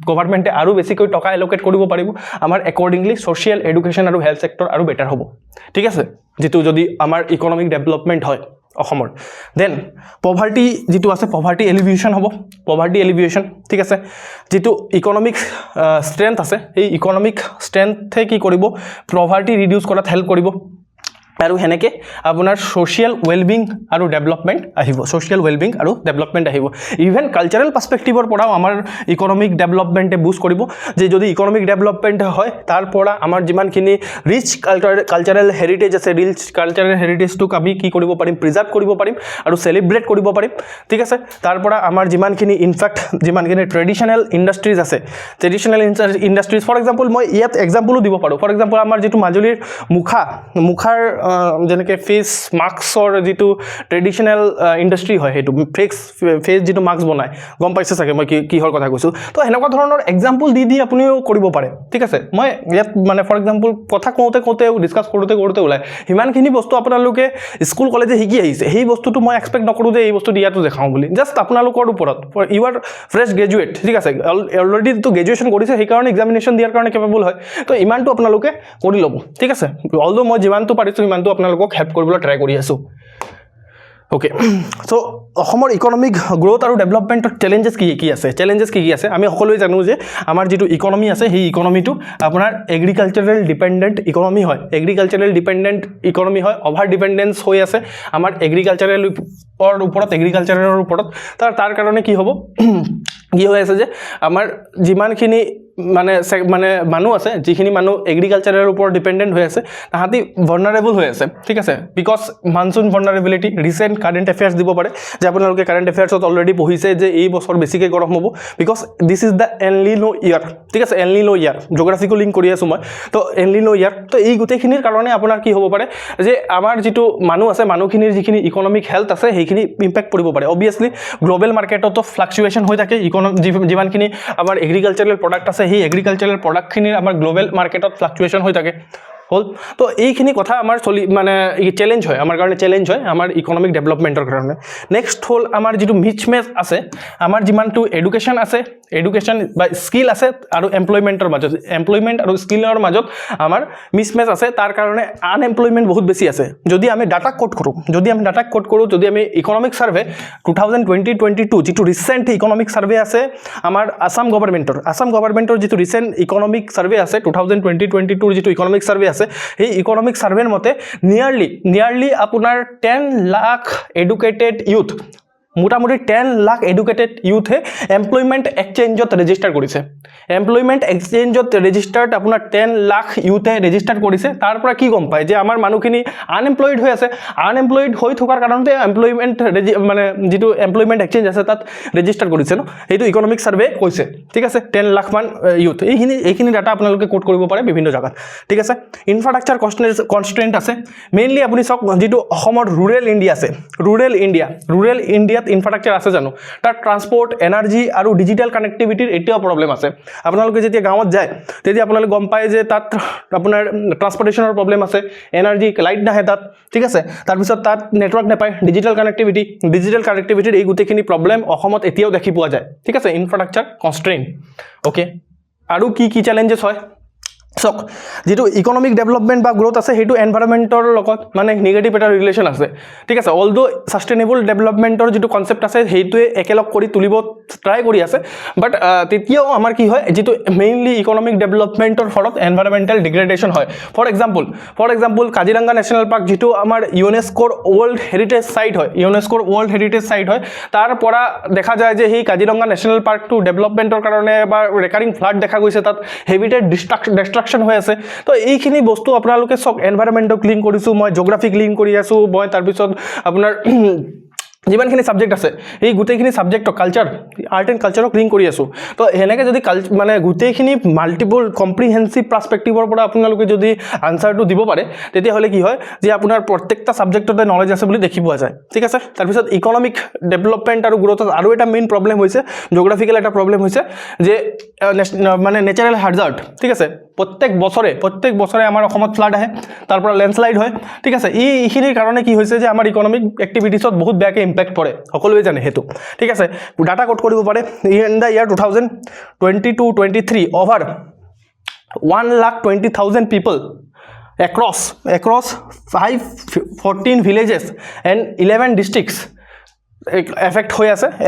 গভৰ্ণমেণ্টে আৰু বেছিকৈ টকা এল'কেট কৰিব পাৰিব আমাৰ একৰ্ডিংলি ছ'চিয়েল এডুকেশ্যন আৰু হেল্থ ছেক্টৰ আৰু বেটাৰ হ'ব ঠিক আছে যিটো যদি আমাৰ ইকনমিক ডেভেলপমেণ্ট হয় অসমৰ দেন পভাৰ্টি যিটো আছে পভাৰ্টি এলিভিয়েশ্যন হ'ব পভাৰ্টি এলিভিয়েশ্যন ঠিক আছে যিটো ইকনমিক ষ্ট্ৰেংথ আছে এই ইকনমিক ষ্ট্ৰেংথে কি কৰিব পভাৰ্টি ৰিডিউচ কৰাত হেল্প কৰিব আৰু হেনেকৈ আপোনাৰ ছ'চিয়েল ৱেলবিং আৰু ডেভেলপমেণ্ট আহিব ইভেন কালচাৰেল পাৰ্চপেক্টিভৰ পৰাও আমাৰ ইকনমিক ডেভেলপমেণ্টে বুষ্ট কৰিব যে যদি ইকনমিক ডেভেলপমেণ্ট হয় তাৰ পৰা আমাৰ যিমানখিনি ৰিচ কালচাৰেল হেৰিটেজ আছে কালচাৰেল হেৰিটেজটোক আমি কি কৰিব পাৰিম প্ৰিজাৰ্ভ কৰিব পাৰিম আৰু চেলিব্ৰেট কৰিব পাৰিম ঠিক আছে তাৰ পৰা আমাৰ যিমানখিনি ইনফেক্ট যিমানখিনি ট্ৰেডিশ্যনেল ইণ্ডাষ্ট্ৰিজ আছে ইণ্ডাষ্ট্ৰিজ ফৰ এক্সাম্পল মই ইয়াত এক্সাম্পলো দিব পাৰোঁ ফৰ এক্সাম্পল আমাৰ যিটো মাজুলীৰ মুখাৰ যেনেকৈ ফেচ মাস্কৰ যিটো ট্ৰেডিশ্যনেল ইণ্ডাষ্ট্ৰি হয় সেইটো ফেচ যিটো মাস্ক বনায় গম পাইছে চাগে মই কিহৰ কথা কৈছোঁ তো সেনেকুৱা ধৰণৰ এক্সাম্পল দি আপুনিও কৰিব পাৰে ঠিক আছে মই ইয়াত মানে ফৰ এক্সাম্পল কথা কওঁতে ডিছকাছ কৰোঁতে ওলায় সিমানখিনি বস্তু আপোনালোকে স্কুল কলেজে শিকি আহিছে সেই বস্তুটো মই এক্সপেক্ট নকৰোঁ যে এই বস্তু ইয়াতো দেখাওঁ বুলি জাষ্ট আপোনালোকৰ ওপৰত ইউ আৰ ফ্ৰেছ গ্ৰেজুৱেট ঠিক আছে অলৰেডি যিটো গ্ৰেজুৱেশ্যন কৰিছে সেইকাৰণে এক্সামিনেশ্যন দিয়াৰ কাৰণে কেপেবল হয় তো ইমানটো আপোনালোকে কৰি ল'ব ঠিক আছে অলদো মই যিমানটো পাৰিছোঁ সিমানটো আপোনালোকক হেল্প কৰিবলৈ ট্ৰাই কৰি আছোঁ ওকে চ' অসমৰ ইকনমিক গ্ৰ'থ আৰু ডেভেলপমেণ্টৰ চেলেঞ্জেছ কি আছে আমি সকলোৱে জানো যে আমাৰ যিটো ইকনমি আছে সেই ইকনমিটো আপোনাৰ এগ্ৰিকালচাৰেল ডিপেণ্ডেণ্ট ইকনমি হয় অভাৰ ডিপেণ্ডেঞ্চ হৈ আছে আমাৰ এগ্ৰিকালচাৰেলৰ ওপৰত তাৰ কাৰণে কি হ'ব কি হৈ আছে যে আমাৰ যিমানখিনি মানে মানুহ আছে যিখিনি মানুহ এগ্ৰিকালচাৰৰ ওপৰত ডিপেণ্ডেণ্ট হৈ আছে তাহাঁতি ভালনাৰেবল হৈ আছে ঠিক আছে because monsoon vulnerability recent current affairs দিব পাৰে যে আপোনালোকে কাৰেণ্ট এফেয়াৰ্ছত অলৰেডি পঢ়িছে যে এই বছৰ বেছিকৈ গৰম হ'ব because this is the El Nino ইয়াৰ ঠিক আছে এলনিনো ইয়াৰ জিঅ'গ্ৰাফিকো লিংক কৰি আছোঁ মই তো এলনিনো ইয়াৰ তো এই গোটেইখিনিৰ কাৰণে আপোনাৰ কি হ'ব পাৰে যে আমাৰ যিটো মানুহ আছে মানুহখিনিৰ যিখিনি ইকনমিক হেল্থ আছে সেইখিনি ইম্পেক্ট পৰিব পাৰে অবভিয়াছলি গ্ল'বেল মাৰ্কেটতো ফ্লাকচুৱেশ্যন হৈ থাকে যিমানখিনি আমাৰ এগ্ৰিকালচাৰেল প্ৰডাক্ট আছে সেই এগ্ৰিকালচাৰেল প্ৰডাক্টখিনিৰ আমাৰ গ্ল'বেল মাৰ্কেটত ফ্লাকচুৱেশ্যন হৈ থাকে হ'ল তো এইখিনি কথা আমাৰ চেলেঞ্জ হয় আমাৰ কাৰণে চেলেঞ্জ হয় আমাৰ ইকনমিক ডেভেলপমেণ্টৰ কাৰণে নেক্সট হ'ল আমাৰ যিটো মিছমেচ আছে আমাৰ যিমানটো এডুকেশ্যন আছে এডুকেশ্যন বা স্কিল আছে আৰু এমপ্লয়মেণ্টৰ মাজত এমপ্লয়মেণ্ট আৰু স্কিলৰ মাজত আমাৰ মিছমেচ আছে তাৰ কাৰণে আনএমপ্লয়মেণ্ট বহুত বেছি আছে যদি আমি ডাটা কোড কৰোঁ যদি আমি ইকনমিক ছাৰ্ভে 2022 যিটো ৰিচেণ্ট ইকনমিক ছাৰ্ভে আছে আমাৰ আসাম গভৰ্ণমেণ্টৰ যিটো ৰিচেণ্ট ইকনমিক ছাৰ্ভে আছে 2022 যিটো ইকনমিক ছাৰ্ভে আছে সেই ইকনমিক ছাৰ্ভেৰ মতে নিয়াৰলি আপোনাৰ 10 লাখ এডুকেটেড ইউথ মোটামুটি 10 লাখ এডুকেটেড ইউথে এমপ্লয়মেণ্ট এক্সচেঞ্জত ৰেজিষ্টাৰ কৰিছে এমপ্লয়মেণ্ট এক্সচেঞ্জত ৰেজিষ্টাৰ্ড আপোনাৰ 10 লাখ ইউথে ৰেজিষ্টাৰ কৰিছে তাৰ পৰা কি গম পায় যে আমাৰ মানুহখিনি আনএমপ্লয়েড হৈ আছে আনএমপ্লয়েড হৈ থকাৰ কাৰণতে এমপ্লয়মেণ্ট মানে যিটো এমপ্লয়মেণ্ট এক্সচেঞ্জ আছে তাত ৰেজিষ্টাৰ কৰিছে ন এইটো ইকনমিক সাৰ্ভে কৈছে ঠিক আছে 10 লাখ মান ইউথ এইখিনি ডাটা আপোনালোকে কোড কৰিব পাৰে বিভিন্ন জায়গাত ঠিক আছে ইনফ্ৰাষ্ট্ৰাকচাৰ কনষ্ট্ৰেন্ট আছে মেইনলি আপুনি সব যেটো অসমৰ ৰুৰাল ইন্ডিয়া আছে ৰুৰাল ইন্ডিয়াত ইনফ্ৰাস্ট্ৰাকচাৰ আছে জানো তাৰ ট্ৰান্সপোৰ্ট এনাৰ্জি আৰ ডিজিটাল কানেক্টিভিটিৰ এটাও প্ৰবলেম আছে আপোনালোকে যেতিয়া গাঁৱত যায় তেতিয়া আপোনালোকে গম পায় যে তাত আপোনাৰ ট্ৰান্সপোৰ্টেশনেৰ প্ৰবলেম আছে এনাৰ্জি লাইট নাহে তাত ঠিক আছে তাৰপিছত তাত নেটওয়াৰ্ক নাপায় ডিজিটাল কানেক্টিভিটিৰ এই গোটেইখিনি প্ৰবলেম অসমত এতিয়াও দেখি পোৱা যায় ঠিক আছে ইনফ্ৰাস্ট্ৰাকচাৰ কনস্ট্ৰেইন ওকে আৰু কি চ্যালেঞ্জেস হয় সক যেটো ইকোনমিক ডেভেলপমেন্ট বা গ্ৰোথ আছে হেতু এনভায়ৰনমেন্টৰ লগত মানে নেগেটিভ এটা ৰিলেশন আছে ঠিক আছে অলদো সাস্টেইনেবল ডেভেলপমেন্টৰ যেটো কনসেপ্ট আছে হেতুৱে একেলগ কৰি তুলিব ট্ৰাই কৰি আছে বাট তেতিয়াও আমাৰ কি হয় যেটো মেইনলি ইকোনমিক ডেভেলপমেন্টৰ ফলত এনভায়ৰনমেন্টাল ডিগ্ৰেডেশন হয় for example Kaziranga national park যেটো আমাৰ ইউনেস্কোৰ ওয়াৰ্ল্ড হেৰিটেজ সাইট হয় তাৰ পৰা দেখা যায় যে এই কাজিৰঙা ন্যাশনাল পাৰ্কটো ডেভেলপমেন্টৰ কাৰণে বা ৰেকাৰিং ফ্লাড দেখা গৈছে তাত হেবিটেট ডিস্ট্ৰাকশন হৈ আছে তো এইখিনি বস্তু আপোনালোকে সব এনভায়ৰনমেন্টক লিংক কৰিছো মই জিওগ্ৰাফিক লিংক কৰি আছো মই তাৰ পিছত আপোনাৰ যিমানখিনি সাবজেক্ট আছে এই গোটেইখিনি সাবজেক্টক কালচাৰ আৰ্ট এণ্ড কালচাৰক লিংক কৰি আছো তো এনেকৈ যদি মানে গোটেইখিনি মাল্টিপল কম্প্ৰিহেনসিভ পাৰ্সপেক্টিভৰ পৰা আপোনালোকে যদি আনসাৰটো দিব পাৰে তেতিয়াহ'লে কি হয় যে আপোনাৰ প্ৰত্যেকটা সাবজেক্টতে নলেজ আছে বুলি দেখি পোৱা যায় ঠিক আছে তাৰপিছত ইকনমিক ডেভেলপমেন্ট আৰু গ্ৰোথত আৰু এটা মেইন প্ৰবলেম হৈছে জিওগ্ৰাফিক্যাল এটা প্ৰবলেম হৈছে যে মানে নেচাৰেল হাজাৰ্ড ঠিক আছে প্ৰত্যেক বছৰে আমাৰ অসমত ফ্লাড আহে তাৰ পৰা ল্যান্ডস্লাইড হয় ঠিক আছে এইখিনিৰ কাৰণে কি হৈছে যে আমাৰ ইকনমিক এক্টিভিটিছত বহুত বেয়াকৈ ইম্প্যাক্ট পৰে সকলোৱে জানে হেতু ঠিক আছে ডাটা কোড কৰিব পাৰে in the year 2022-23 over 1,20,000 people across 514 villages and 11 districts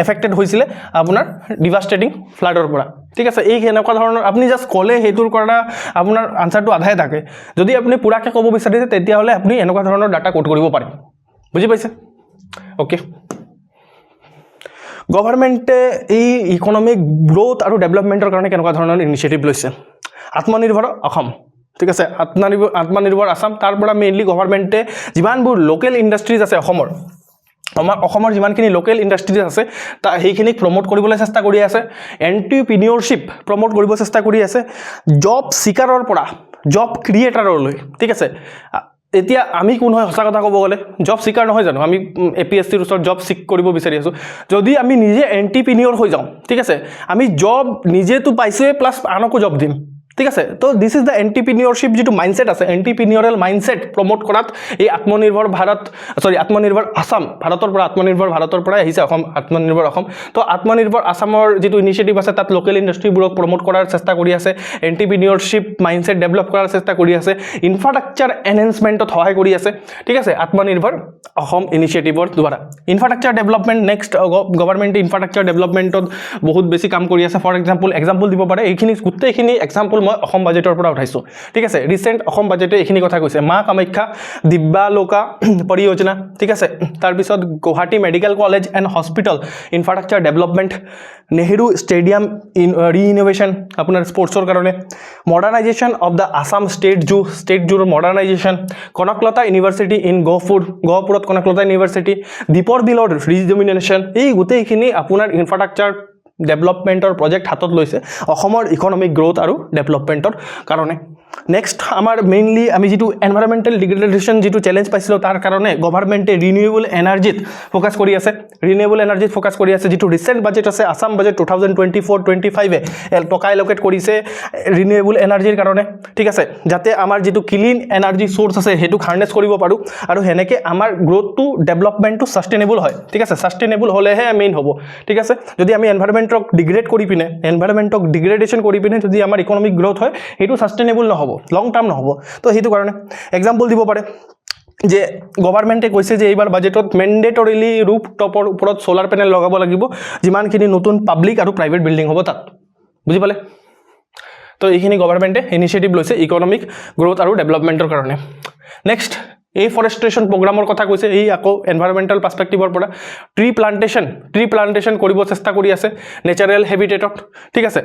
affected হৈছিলে আপোনাৰ ডিভাস্টেটিং ফ্লাডৰ পৰা ঠিক আছে এই এনেকুৱা ধৰণৰ আপুনি জাস্ট কলে হেতুৰ কৰা আপোনাৰ আনসাৰটো আধাই থাকে যদি আপুনি পুৰাকে ক'ব বিচাৰিছে তেতিয়াহ'লে আপুনি এনেকুৱা ধৰণৰ ডাটা কোড কৰিব পাৰে বুজি পাইছে ওকে গভৰ্ণমেণ্টে এই ইকনমিক গ্ৰোথ আৰু ডেভেলপমেন্টৰ কাৰণে কেনেকুৱা ধৰণৰ ইনিচিয়েটিভ লৈছে আত্মনিৰ্ভৰ অসম ঠিক আছে আত্মনিৰ্ভৰ আসাম তাৰ পৰা মেইনলি গভৰ্ণমেণ্টে যিমানবোৰ লোকেল ইণ্ডাষ্ট্ৰিজ আছে অসমৰ যিমানখিনি লোকেল ইণ্ডাষ্ট্ৰিজ আছে তা সেইখিনিক প্ৰমোট কৰিবলৈ চেষ্টা কৰি আছে এন্টাৰপ্ৰিনিয়ৰশিপ প্ৰমোট কৰিব চেষ্টা কৰি আছে জব সিকাৰৰ পৰা জব ক্ৰিয়েটাৰলৈ ঠিক আছে এতিয়া আমি কোন হয় সঁচা কথা ক'ব গ'লে জব সিকাৰ নহয় জানো আমি এপিএসসিৰ ওচৰত জব সিক কৰিব বিচাৰি আছো যদি আমি নিজে এন্টাৰপ্ৰিনিয়ৰ হৈ যাওঁ ঠিক আছে আমি জব নিজেতো পাইছে প্লাস আনকো জব দিম ঠিক আছে তো দিস ইজ দ্য এন্টাৰপ্ৰিনিয়ৰশিপ যেটো মাইন্ডসেট আছে এন্টাৰপ্ৰিনিয়ৰেল মাইন্ডসেট প্ৰমোট কৰাত এই আত্মনিৰ্ভৰ আসাম ভাৰতৰ পৰা আত্মনিৰ্ভৰ ভাৰতৰ পৰা আহিছে অসম আত্মনিৰ্ভৰ অসম তো আত্মনিৰ্ভৰ আসামৰ যেটো ইনিচিয়েটিভ আছে তাত লোকেল ইণ্ডাষ্ট্ৰিবোৰক প্ৰমোট কৰাৰ চেষ্টা কৰি আছে এন্টাৰপ্ৰিনিয়ৰশিপ মাইন্ডসেট ডেভেলপ কৰাৰ চেষ্টা কৰি আছে ইনফ্ৰাষ্ট্ৰাকচাৰ এনহেন্সমেন্টত সহায় কৰি আছে ঠিক আছে আত্মনিৰ্ভৰ অসম ইনিচিয়েটিভৰ দ্বাৰা ইনফ্ৰাষ্ট্ৰাকচাৰ ডেভেলপমেন্ট নেক্সট গভৰ্ণমেণ্টে ইনফ্ৰাষ্ট্ৰাকচাৰ ডেভেলপমেন্টত বহুত বেছি কাম কৰি আছে ফৰ এক্সাম্পল দিব পাৰে এইখিনি গোটেইখিনি এক্সাম্পল মই অসম বাজেটৰ পৰা উঠাইছো ঠিক আছে ৰিসেন্ট অসম বাজেটে এইখিনি কথা কৈছে মা কামাখ্যা দিব্যালোকা পৰিযোজনা ঠিক আছে তাৰ পিছত Guwahati medical college and hospital infrastructure development Nehru stadium renovation আপোনাৰ স্পৰ্টছৰ কাৰণে modernisation of the Assam state জুৰ মডাৰ্নাইজেশ্যন কনকলতা ইউনিভাৰ্চিটি ইন গহপুৰত কনকলতা ইউনিভাৰ্চিটি দীপৰ বিলৰ ৰিজুমিনেশ্যন এই গোটেইখিনি আপোনাৰ ইনফ্ৰাষ্ট্ৰাকচাৰ ডেভেলপমেন্টৰ প্ৰজেক্ট হাতত লৈছে অসমৰ ইকনমিক গ্ৰোথ আৰু ডেভেলপমেন্টৰ কাৰণে নেক্সট আমাৰ মেইনলি আমি যেটো এনভায়ৰনমেন্টাল ডিগ্ৰেডেশন যেটো চ্যালেঞ্জ পাইছিল তাৰ কাৰণে গভৰ্ণমেণ্টে ৰিনিউৱেবল এনাৰ্জিত ফোকাস কৰি আছে যেটো ৰিসেন্ট বাজেট আছে আসাম বাজেট 2024-25 এ টকা এলোকেট কৰিছে ৰিনিউৱেবল এনাৰ্জিৰ কাৰণে ঠিক আছে যাতে আমাৰ যেটো ক্লিন এনাৰ্জি সোৰ্স আছে হেতু হাৰ্নেস কৰিব পাৰো আৰু হেনেকে আমাৰ গ্ৰোথটো ডেভেলপমেন্টটো সাস্টেইনেবল হয় ঠিক আছে সাস্টেইনেবল হলেহে মেইন হ'ব ঠিক আছে যদি আমি এনভায়ৰনমেন্টক ডিগ্ৰেড কৰি পিনে এনভায়ৰনমেন্টক ডিগ্ৰেডেশন কৰি পিনে যদি আমাৰ ইকনমিক গ্ৰোথ হয় হেতু সাস্টেইনেবল নহব লং টাৰ্ম নহব তো হেতু কাৰণে এক্সাম্পল দিব পাৰে যে গভৰ্ণমেণ্টে কৈছে যে এইবাৰ বাজেটত মেন্ডেটৰিলি ৰূপ টপৰ ওপৰত সোলাৰ পেনেল লগাব লাগিব যিমানখিনি নতুন পাব্লিক আৰু প্ৰাইভেট বিল্ডিং হ'ব তাত বুজি পালে তো এইখিনি গভৰ্ণমেণ্টে ইনিচিয়েটিভ লৈছে ইকনমিক গ্ৰোথ আৰু ডেভেলপমেন্টৰ কাৰণে নেক্সট এই ফৰেষ্ট্ৰেশ্যন প্ৰগ্ৰামৰ কথা কৈছে, এই আকৌ এনভাইৰমেণ্টেল পাৰ্সপেক্টিভৰ পৰা ট্ৰি প্লান্টেশ্যন কৰিব চেষ্টা কৰি আছে নেচাৰেল হেবিটেটত, ঠিক আছে।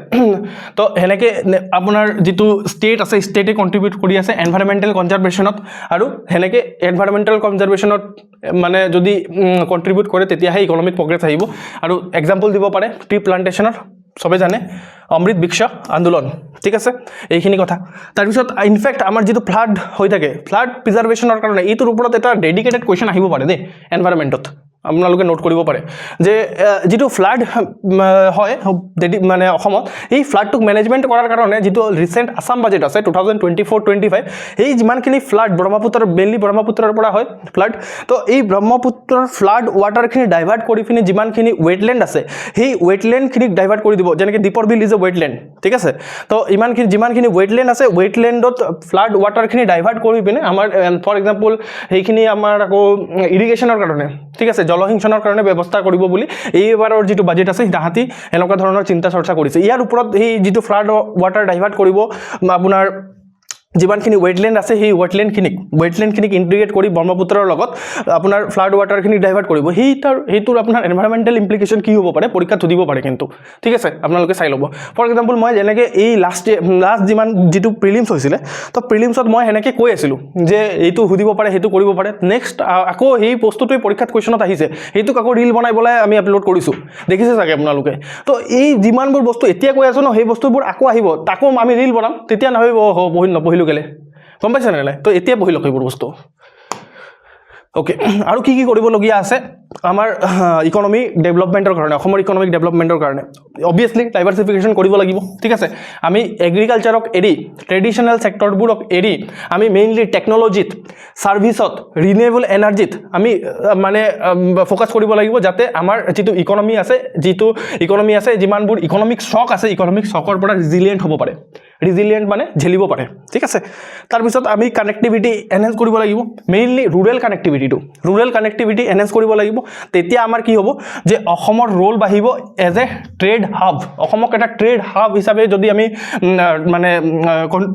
তো সেনেকৈ আপোনাৰ যিটো ষ্টেট আছে ষ্টেটে কণ্ট্ৰিবিউট কৰি আছে এনভাইৰমেণ্টেল কনজাৰ্ভেশ্যনত, আৰু সেনেকৈ এনভাইৰমেণ্টেল কনজাৰ্ভেশ্যনত মানে যদি কণ্ট্ৰিবিউট কৰে তেতিয়াহে ইকনমিক প্ৰগ্ৰেছ আহিব। আৰু এক্সাম্পল দিব পাৰে ট্ৰি প্লান্টেশ্যনৰ, সবে জানে অমৃত বৃক্ষ আন্দোলন, ঠিক আছে, এইখিনি কথা। তাৰপিছত ইনফেক্ট আমাৰ যিটো ফ্লাড হৈ থাকে, ফ্লাড প্ৰিজাৰ্ভেশ্যনৰ কাৰণে এইটোৰ ওপৰত এটা ডেডিকেটেড কুৱেশ্যন আহিব পাৰে দেই এনভাইৰমেণ্টত, আপোনালোকে নোট কৰিব পাৰে যে যিটো ফ্লাড হয় মানে অসমত, এই ফ্লাডটোক মেনেজমেণ্ট কৰাৰ কাৰণে যিটো ৰিচেণ্ট আছাম বাজেট আছে 2024-25, এই যিমানখিনি ফ্লাড ব্ৰহ্মপুত্ৰৰ মেইনলি ব্ৰহ্মপুত্ৰৰ পৰা হয় ফ্লাড, তো এই ব্ৰহ্মপুত্ৰৰ ফ্লাড ৱাটাৰখিনি ডাইভাৰ্ট কৰি পিনি যিমানখিনি ৱেটলেণ্ড আছে সেই ৱেটলেণ্ডখিনিক ডাইভাৰ্ট কৰি দিব, যেনেকৈ দীপৰ বিল ইজ এ ৱেটলেণ্ড, ঠিক আছে। তো যিমানখিনি ৱেটলেণ্ড আছে ৱেটলেণ্ডত ফ্লাড ৱাটাৰখিনি ডাইভাৰ্ট কৰি পিনে আমাৰ ফৰ এক্সাম্পল সেইখিনি আমাৰ আকৌ ইৰিগেশ্যনৰ কাৰণে, ঠিক আছে, জলসিঞ্চনৰ কাৰণে ব্যৱস্থা কৰিব বুলি এইবাৰৰ যিটো বাজেট আছে তাহাঁতি এনেকুৱা ধৰণৰ চিন্তা চৰ্চা কৰিছে। ইয়াৰ ওপৰত সেই যিটো ফ্লাড ৱাটাৰ ডাইভাৰ্ট কৰিব আপোনাৰ যিমানখিনি ৱেটলেণ্ড আছে সেই ৱেটলেণ্ডখিনিক ইণ্টিগ্ৰেট কৰি ব্ৰহ্মপুত্ৰৰ লগত আপোনাৰ ফ্লাড ৱাটাৰখিনিক ডাইভাৰ্ট কৰিব, সেইটোৰ আপোনাৰ এনভাইৰমেণ্টেল ইমপ্লিকেশ্যন কি হ'ব পাৰে পৰীক্ষাত সুধিব পাৰে কিন্তু, ঠিক আছে, আপোনালোকে চাই ল'ব। ফৰ এক্সাম্পল মই যেনেকৈ এই লাষ্ট যিটো প্ৰিলিমছ হৈছিলে, তো প্ৰিলিমছত মই সেনেকৈ কৈ আছিলোঁ যে এইটো সুধিব পাৰে সেইটো কৰিব পাৰে, নেক্সট আকৌ সেই বস্তুটোৱে পৰীক্ষাত কুৱেশ্যনত আহিছে, সেইটোক আকৌ ৰিল বনাই পেলাই আমি আপলোড কৰিছোঁ, দেখিছে চাগে আপোনালোকে। তো এই যিমানবোৰ বস্তু এতিয়া কৈ আছোঁ ন, সেই বস্তুবোৰ আকৌ আহিব, তাকো আমি ৰিল বনাম, তেতিয়া নাভাবিব নপঢ়িলোঁ কেলে, গম পাইছে নে নাই? তো এতিয়া পঢ়ি লওক এইবোৰ বস্তু। ওকে, আৰু কি কৰিবলগীয়া আছে আমাৰ ইকনমি ডেভেলপমেণ্টৰ কাৰণে, অসমৰ ইকনমিক ডেভেলপমেণ্টৰ কাৰণে? অবভিয়াছলি ডাইভাৰ্চিফিকেশ্যন কৰিব লাগিব, ঠিক আছে। আমি এগ্ৰিকালচাৰক এৰি ট্ৰেডিশ্যনেল ছেক্টৰবোৰক এৰি আমি মেইনলি টেকন'লজিত, ছাৰ্ভিচত, ৰিনিউৱেবল এনাৰ্জিত আমি মানে ফ'কাছ কৰিব লাগিব, যাতে আমাৰ যিটো ইকনমি আছে যিমানবোৰ ইকনমিক শ্বক আছে, ইকনমিক শ্বকৰ পৰা ৰিজিলিয়েণ্ট হ'ব পাৰে, ৰিজিলিয়েণ্ট মানে ঝেলিব পাৰে, ঠিক আছে। তাৰপিছত আমি কানেক্টিভিটি এনহেঞ্চ কৰিব লাগিব, মেইনলি ৰুৰেল কানেক্টিভিটি এনহেঞ্চ কৰিব লাগিব। তেতিয়া আমাৰ কি হ'ব যে অসমৰ ৰোল বাঢ়িব এজ এ ট্ৰেড হাব, অসমক এটা ট্ৰেড হাব হিচাপে যদি আমি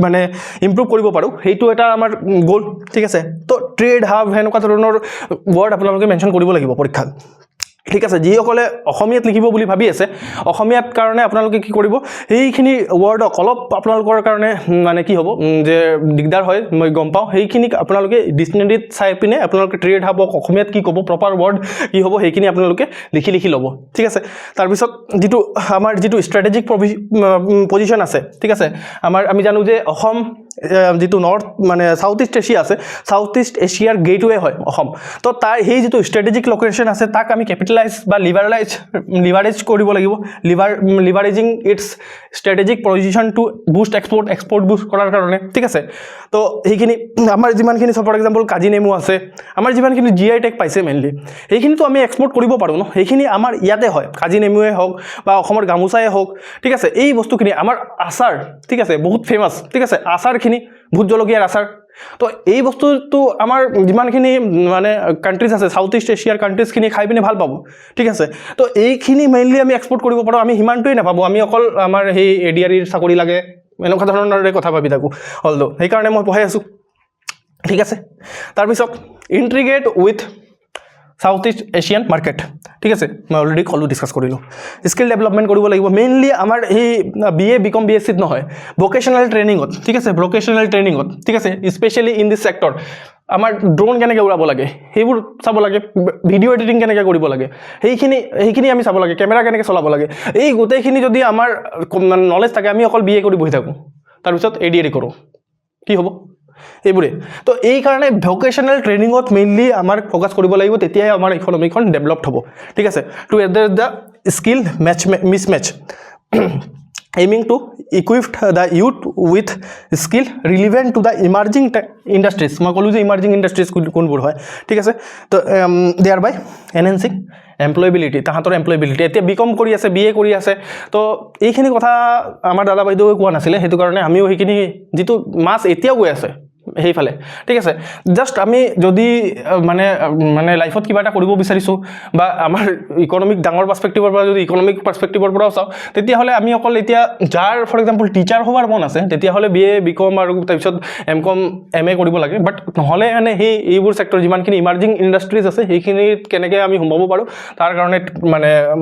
মানে ইম্প্ৰুভ কৰিব পাৰোঁ, সেইটো এটা আমাৰ গ'ল, ঠিক আছে। তো ট্ৰেড হাব সেনেকুৱা ধৰণৰ ৱৰ্ড আপোনালোকে মেনশ্যন কৰিব লাগিব পৰীক্ষাত, ঠিক আছে। যিসকলে অসমীয়াত লিখিব বুলি ভাবি আছে, অসমীয়াত কাৰণে আপোনালোকে কি কৰিব, সেইখিনি ৱৰ্ডক অলপ আপোনালোকৰ কাৰণে মানে কি হ'ব যে দিগদাৰ হয়, মই গম পাওঁ, সেইখিনিক আপোনালোকে ডিক্সনেৰীত চাই পিনে আপোনালোকে ট্ৰেড হাবক অসমীয়াত কি ক'ব, প্ৰপাৰ ৱৰ্ড কি হ'ব, সেইখিনি আপোনালোকে লিখি ল'ব, ঠিক আছে। তাৰপিছত আমাৰ যিটো ষ্ট্ৰেটেজিক পজিশ্যন আছে, ঠিক আছে, আমি জানো যে অসম যিটো নৰ্থ মানে সাউথ ইষ্ট এছিয়া আছে, সাউথ ইষ্ট এছিয়াৰ গেটৱে হয় অসম। তো তাৰ সেই যিটো ষ্ট্ৰেটেজিক লোকেশ্যন আছে তাক আমি কেপিটেলাইজ বা লিভাৰেজ কৰিব লাগিব, leveraging its strategic position to boost export boost কৰাৰ কাৰণে, ঠিক আছে। তো সেইখিনি আমাৰ যিমানখিনি ফৰ এক্সাম্পল কাজি নেমু আছে, আমাৰ যিমানখিনি GI টেগ পাইছে মেইনলি, সেইখিনিতো আমি এক্সপৰ্ট কৰিব পাৰোঁ ন, সেইখিনি আমাৰ ইয়াতে হয়, কাজি নেমুৱে হওক বা অসমৰ গামোচাই হওক, ঠিক আছে। এই বস্তুখিনি আমাৰ আচাৰ, ঠিক আছে, বহুত ফেমাছ, ঠিক আছে, আচাৰখিনি ভোট জলকীয়াৰ আচাৰ। তো এই বস্তুটো আমাৰ যিমানখিনি মানে কাণ্ট্ৰিজ আছে, সাউথ ইষ্ট এছিয়াৰ কাণ্ট্ৰিজখিনি খাই পিনে ভাল পাব, ঠিক আছে। তো এইখিনি মেইনলি আমি এক্সপৰ্ট কৰিব পাৰোঁ, আমি সিমানটোৱেই নাপাবো, আমি অকল আমাৰ সেই ADREৰ চাকৰি লাগে এনেকুৱা ধৰণৰে কথা ভাবি থাকোঁ অলদো, সেইকাৰণে মই পঢ়াই আছোঁ, ঠিক আছে। তাৰপিছত integrate with south east Asian market, ঠিক আছে, মই অলৰেডি ডিছকাছ কৰিলোঁ। স্কিল ডেভেলপমেণ্ট কৰিব লাগিব, মেইনলি আমাৰ সেই BA BCom BSCত নহয়, ভকেশ্যনেল ট্ৰেইনিঙত, ঠিক আছে, ঠিক আছে, স্পেচিয়েলি ইন দিছ ছেক্টৰ। আমাৰ ড্ৰোন কেনেকৈ উৰাব লাগে সেইবোৰ চাব লাগে, ভিডিঅ' এডিটিং কেনেকৈ কৰিব লাগে সেইখিনি আমি চাব লাগে, কেমেৰা কেনেকৈ চলাব লাগে, এই গোটেইখিনি যদি আমাৰ নলেজ থাকে, আমি অকল BA কৰি বহি থাকোঁ, তাৰপিছত ADRE কৰোঁ, কি হ'ব এইবোৰে। তো এই কাৰণে ভকেশ্যনেল ট্ৰেইনিঙত মেইনলি আমাৰ ফ'কাছ কৰিব লাগিব, তেতিয়াহে আমাৰ ইকনমিখন ডেভেলপড হ'ব, ঠিক আছে। To address the skill mismatch, aiming to equip the youth with skill relevant to the emerging industries, মই ক'লোঁ যে ইমাৰ্জিং ইণ্ডাষ্ট্ৰিজ কোনবোৰ হয়, ঠিক আছে। তো thereby enhancing এমপ্লয়বিলিটি, তাহাঁতৰ এমপ্লয়বিলিটি। এতিয়া BCom কৰি আছে, BA কৰি আছে, তো এইখিনি কথা আমাৰ দাদা বাইদেৱে কোৱা নাছিলে, সেইটো কাৰণে আমিও সেইখিনি যিটো মাছ এতিয়াও গৈ আছে সেইফালে ঠিক আছে জাষ্ট আমি যদি মানে লাইফত কিবা এটা কৰিব বিচাৰিছোঁ বা আমাৰ ইকনমিক ডাঙৰ পাৰ্সপেক্টিভৰ পৰা যদি ইকনমিক পাৰ্সপেক্টিভৰ পৰাও চাওঁ তেতিয়াহ'লে আমি অকল এতিয়া যাৰ ফৰ এক্সাম্পল টিচাৰ হোৱাৰ মন আছে তেতিয়াহ'লে BA BCom আৰু তাৰপিছত MCom MA কৰিব লাগে বাট নহ'লে মানে সেই এইবোৰ চেক্টৰ যিমানখিনি ইমাৰ্জিং ইণ্ডাষ্ট্ৰিজ আছে সেইখিনিত কেনেকৈ আমি সোমাব পাৰোঁ তাৰ কাৰণে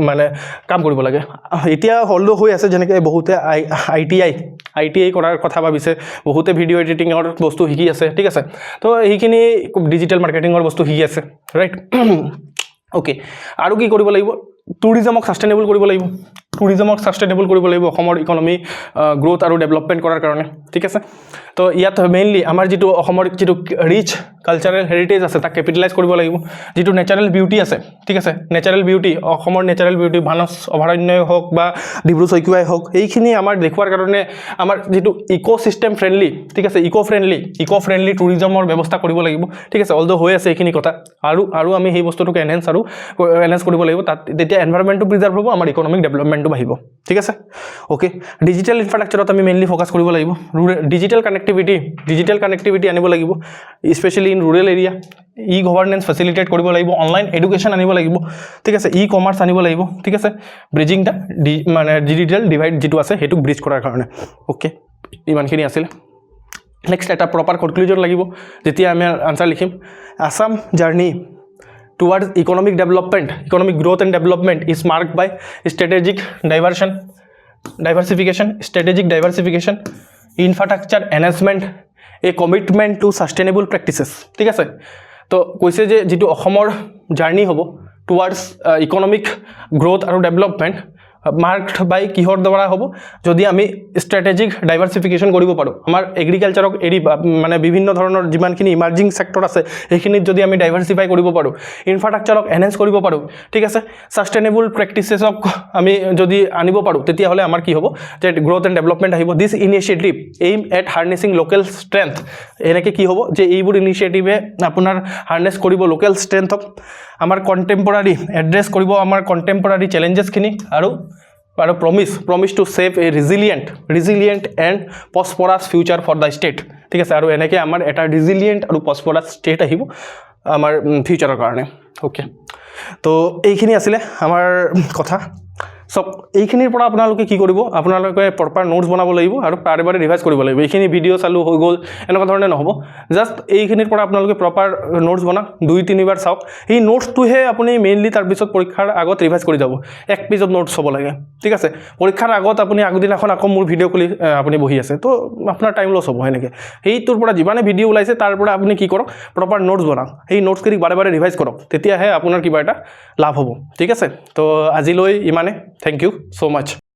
মানে কাম কৰিব লাগে এতিয়া হল্ড হৈ আছে যেনেকৈ বহুতে ITI কৰাৰ কথা ভাবিছে বহুতে ভিডিঅ' এডিটিঙৰ বস্তু শিকি আছে ঠিক আছে তো এইখিনি ডিজিটেল মাৰ্কেটিঙৰ বস্তু শিকি আছে ৰাইট ওকে আৰু কি কৰিব লাগিব টুৰিজমক সাষ্টেইনেবল কৰিব লাগিব অসমৰ ইকনমি গ্ৰোথ আৰু ডেভেলপমেণ্ট কৰাৰ কাৰণে ঠিক আছে তো ইয়াত মেইনলি আমাৰ যিটো অসমৰ যিটো ৰিচ কালচাৰেল হেৰিটেজ আছে তাক কেপিটেলাইজ কৰিব লাগিব যিটো নেচাৰেল বিউটি আছে ঠিক আছে নেচাৰেল বিউটি অসমৰ নেচাৰেল বিউটি মানস অভয়াৰণ্যই হওক বা ডিব্ৰু চৈখোৱাই হওক এইখিনি আমাৰ দেখুৱাৰ কাৰণে আমাৰ যিটো ইক'চিষ্টেম ফ্ৰেণ্ডলি ঠিক আছে ইক' ফ্ৰেণ্ডলি টুৰিজমৰ ব্যৱস্থা কৰিব লাগিব ঠিক আছে অলদো হৈ আছে এইখিনি কথা আৰু আমি সেই বস্তুটোক এনহেঞ্চ কৰিব লাগিব তাত তেতিয়া এনভাইৰনমেণ্টটো প্ৰিজাৰ্ভ হ'ব আমাৰ ইকনমিক ডেভেলপমেণ্টটো বাঢ়িব ঠিক আছে ওকে ডিজিটেল ইনফ্ৰাষ্ট্ৰাকচাৰত আমি মেইনলি ফ'কাছ কৰিব লাগিব ডিজিটেল কানেক্টিভিটি আনিব লাগিব specially in rural area governance facilitate কৰিব লাগিব অনলাইন এডুকেশ্যন আনিব লাগিব ঠিক আছে কমাৰ্চ আনিব লাগিব ঠিক আছে ব্ৰিজিং দ্য মানে ডিজিটেল ডিভাইড যিটো আছে সেইটোক ব্ৰিজ কৰাৰ কাৰণে ওকে ইমানখিনি আছিলে নেক্সট এটা প্ৰপাৰ কনক্লুজন লাগিব যেতিয়া আমি আনচাৰ লিখিম Assam journey towards economic growth and development is marked by strategic diversification, infrastructure enhancement, a commitment to sustainable practices ঠিক আছে তো কৈছে যে যেটো অসমৰ জাৰ্নি হ'ব towards economic growth আৰু development মাৰ্কড বাই কিহৰ দ্বাৰা হ'ব যদি আমি ষ্ট্ৰেটেজিক ডাইভাৰ্সিফিকেশ্যন কৰিব পাৰোঁ আমাৰ এগ্ৰিকালচাৰক এৰি মানে বিভিন্ন ধৰণৰ যিমানখিনি ইমাৰ্জিং চেক্টৰ আছে সেইখিনিত যদি আমি ডাইভাৰ্সিফাই কৰিব পাৰোঁ ইনফ্ৰাষ্ট্ৰাকচাৰক এনহেঞ্চ কৰিব পাৰোঁ ঠিক আছে ছাষ্টেইনেবল প্ৰেক্টিচেছক আমি যদি আনিব পাৰোঁ তেতিয়াহ'লে আমাৰ কি হ'ব যে গ্ৰ'থ এণ্ড ডেভেলপমেণ্ট আহিব this initiative aim at harnessing local strength এনেকৈ কি হ'ব যে এইবোৰ ইনিচিয়েটিভে আপোনাৰ হাৰ্নেছ কৰিব লোকেল ষ্ট্ৰেংথক আমাৰ কণ্টেম্পৰাৰী এড্ৰেছ কৰিব আমাৰ কণ্টেম্পৰাৰী চেলেঞ্জেছখিনি আৰু promise to save a resilient and prosperous future for the state ঠিক আছে আৰু এনেকৈ আমাৰ এটা ৰিজিলিয়েণ্ট আৰু প্ৰস্পৰাছ ষ্টেট আহিব আমাৰ ফিউচাৰৰ কাৰণে ওকে তো এইখিনি আছিলে আমাৰ কথা সব এইখিনিৰ পৰা আপোনালোকে কি কৰিব আপোনালোকে প্ৰপাৰ নোটছ বনাব লাগিব আৰু বাৰে বাৰে ৰিভাইজ কৰিব লাগিব এইখিনি ভিডিঅ' চালো হৈ গ'ল এনেকুৱা ধৰণে নহ'ব জাষ্ট এইখিনিৰ পৰা আপোনালোকে প্ৰপাৰ নোটছ বনাওক 2-3 বাৰ চাওক এই নোটছটোহে আপুনি মেইনলি তাৰপিছত পৰীক্ষাৰ আগত ৰিভাইজ কৰি যাব এক পেজত নোটছ হ'ব লাগে ঠিক আছে পৰীক্ষাৰ আগত আপুনি আগদিনাখন আকৌ মোৰ ভিডিঅ' খুলি আপুনি বহি আছে তো আপোনাৰ টাইম লছ হ'ব এনেকৈ সেইটোৰ পৰা যিমানে ভিডিঅ' ওলাইছে তাৰ পৰা আপুনি কি কৰক প্ৰপাৰ নোটছ বনাওক সেই নোটছখিনি বাৰে বাৰে ৰিভাইজ কৰক তেতিয়াহে আপোনাৰ কিবা এটা লাভ হ'ব ঠিক আছে তো আজিলৈ ইমানে Thank you so much.